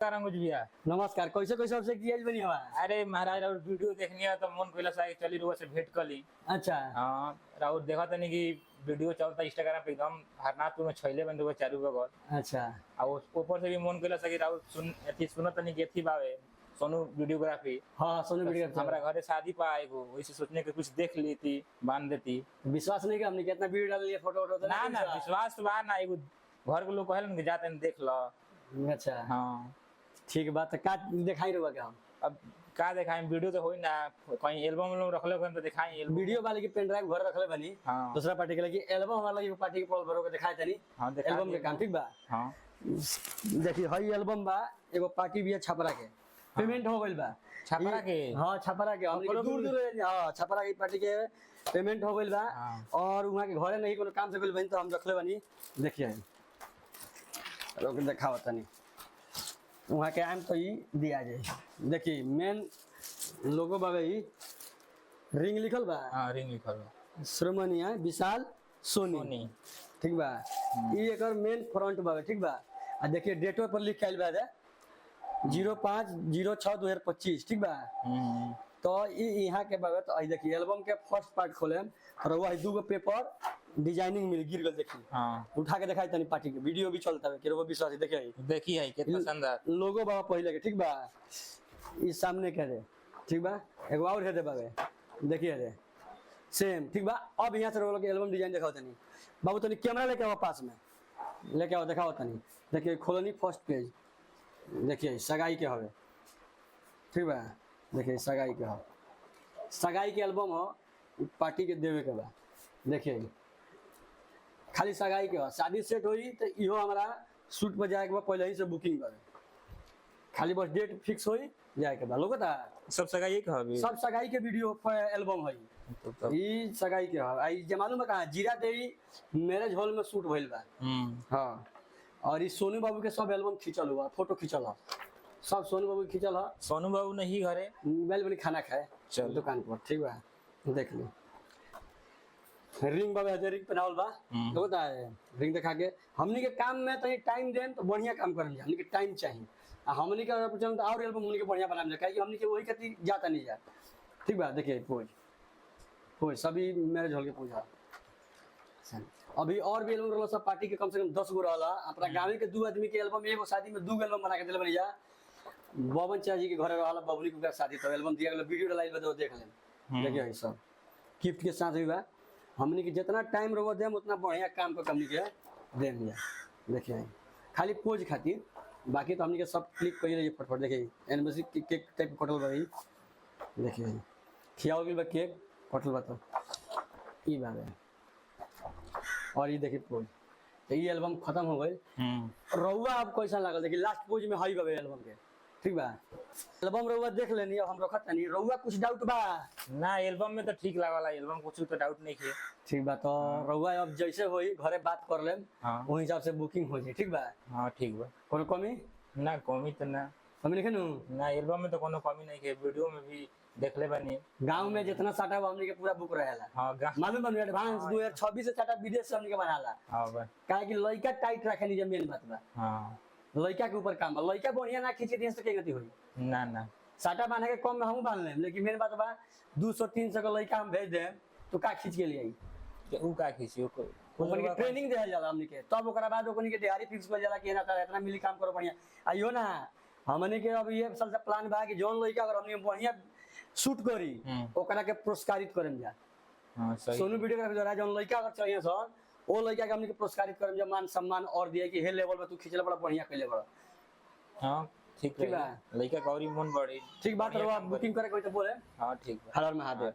कुछ भैया नमस्कार। कैसे कैसे आपसे किया बनी हवा? अरे महाराज राउर वीडियो देखनी है तो मन कइला सा चली रुआ से भेंट कर ली। अच्छा हां राउर देखा तनी कि वीडियो चलता इंस्टाग्राम पे एकदम हरनाथपुर में छैले बंद हो चारू बगल। अच्छा आ ऊपर से भी मन कइला सा कि राउर सुनत तनी कि एथी बावे सोनू वीडियोग्राफी। हाँ सोनू वीडियो हमरा घरे शादी पा आएगो वैसे सोचने के कुछ देख लेती बांध देती। विश्वास नहीं कि हमने कितना वीडियो डाल लिया फोटो वोटो ना ना विश्वास तो बा ना एगो घर के लोग कहलन कि जाते देख लो। अच्छा हां ठीक बात का दिखाई रहुआ के हम अब का दिखाई वीडियो तो होई ना कहीं एल्बम में रखले कहीं तो दिखाई एल्बम वीडियो वाले की पेन ड्राइव घर रखले बनी। हाँ। दूसरा पार्टी के लगी एल्बम हमारा लगी पार्टी के पॉल भरो के दिखाए तनी। हाँ, दिखा एल्बम के काम ठीक बा। हां देखिए हई एल्बम बा एगो पार्टी भी है छपरा के पेमेंट हो गइल बा। छपरा के हां छपरा के हम दूर दूर हां छपरा की पार्टी के पेमेंट हो गइल बा। हाँ। और वहां के घरे नहीं कोनो काम से गइल बनी तो हम रखले बनी। देखिए रोक दिखाओ तनी वहाँ के आम तो ही दिया जाए। देखिए मेन लोगो बाबे ही रिंग लिखल बा। हां रिंग लिखल बा श्रीमनिया विशाल सोनी ठीक बा। ई एकर मेन फ्रंट बाबे ठीक बा। आ देखिए डेटो पर लिख के बा 05/06/2025 ठीक बा। तो ई यहाँ के बाबे तो देखिए एल्बम के फर्स्ट पार्ट खोले और वही दूगो पेपर डिजाइनिंग मिल गिर गल। देखिए हां उठा के दिखाई तनी पार्टी के वीडियो भी चलता है केरो विश्वास देखिए देखी है कितना शानदार लोगो बाबा पहले के ठीक बा। ई सामने के रे ठीक बा एगो और है दे बाबे देखिए रे सेम ठीक बा। अब यहाँ से रोल के एल्बम डिजाइन दिखाओ तनी बाबू तनी कैमरा लेके आओ पास में लेके आओ दिखाओ तनी। देखिए खोलनी फर्स्ट पेज देखिए सगाई के हवे ठीक बा। देखिए सगाई के हो सगाई के एल्बम हो पार्टी के देवे के बा। देखिए खाली सगाई के हो शादी सेट होई तो इहो हमारा शूट पर जाए के बाद पहले ही से बुकिंग करे खाली बस डेट फिक्स होई जाए के बाद लोगता सब सगाई के हबे सब सगाई के वीडियो एल्बम है। ई सगाई के हो आई जे मालूम है कहां जीरा देवी मैरिज हॉल में शूट भइल बा। हां और ई सोनू बाबू के सब एल्बम खींचल हुआ फोटो खींचल है सब सोनू बाबू खींचल है। सोनू बाबू नहीं घरे मोबाइल में खाना खाए चल दुकान पर ठीक बा। देख ली रिंग बाबा रिंग पहनावल बा होता है रिंग दिखा के हमनी के काम में तनी टाइम देन तो बढ़िया काम करम जा हमनी के टाइम चाहिए। आ हमनी के तो और एल्बम हमनी के बढ़िया बनाम जा काहे कि हमनी के वही खातिर जाता नहीं जा ठीक बा। देखिए पोज पोज सभी मैरिज हॉल के पूजा अभी और भी एल्बम रहला सब पार्टी के कम से कम 10 गो रहला अपना गांव के 2 आदमी के एल्बम एगो शादी में 2 एल्बम बना के देले बनी जा। बबन चाची के घर रहला बबली के शादी तो एल्बम दिया गेल वीडियो डालाइल बा देख ले। देखिए ई सब गिफ्ट के साथ भी बा हमनी के जितना टाइम रहो देम उतना बढ़िया काम को हमनी के देम जा। देखिए खाली पोज खातिर बाकी तो हमनी के सब क्लिक कर रही फटफट। देखिए एनिवर्सरी केक टाइप कटल भाई देखिए खियाओ भी बा केक कटल बा तो ई बात है। और ये देखिए पोज तो ये एल्बम खत्म हो गई। रउआ अब कैसा लागल देखिए लास्ट पोज में हई बाबे एल्बम के ठीक बा। एल्बम रउआ देख लेनी अब हम रखत नहीं रउआ कुछ डाउट बा ना एल्बम में तो ठीक लागला एल्बम कुछ तो डाउट नहीं है ठीक बा। तो रउआ अब जैसे होई घरे बात कर लेम वही हिसाब से बुकिंग हो जाए ठीक बा। हां ठीक बा कोनो कमी ना कमी तो ना हम लिखे नु ना एल्बम में तो कोनो कमी नहीं है वीडियो में भी देख ले बनी गांव में जितना साटा हमनी के पूरा बुक रहेला। हां मालूम बा एडवांस 2026 से साटा विदेश से हमनी के बनाला। हां बा काहे कि लइका टाइट रखे नहीं मेन बात बा। हां लइका के ऊपर काम बा लइका बढ़िया ना खींचे दिन से के गति होई ना ना साटा बांधे के कम में हम बांध लेम लेकिन मेन बात बा 200-300 का लइका हम भेज देम तो का खींच के लिए आई ऊ का खींची ओकनी के ट्रेनिंग देल जाला हमनी के तब ओकरा बाद ओकनी के दिहाड़ी फिक्स कर जाला कि ना इतना मिली काम करो बढ़िया आइयो ना हमनी के अब ये साल से प्लान बा कि जोन लइका अगर हमनी बढ़िया शूट करी ओकरा के पुरस्कारित करम जा। हां सही सोनू वीडियोग्राफी द्वारा जोन लइका अगर चाहिए सर ओ लइका के हमनी के पुरस्कारित करम जा मान सम्मान और दिए कि हे लेवल में तू खींचले बड़ा बढ़िया कइले बड़ा। हां ठीक है लइका गौरी मन बड़ी ठीक बात रहो बुकिंग करे कोई तो बोले। हां ठीक बा हर हर महादेव।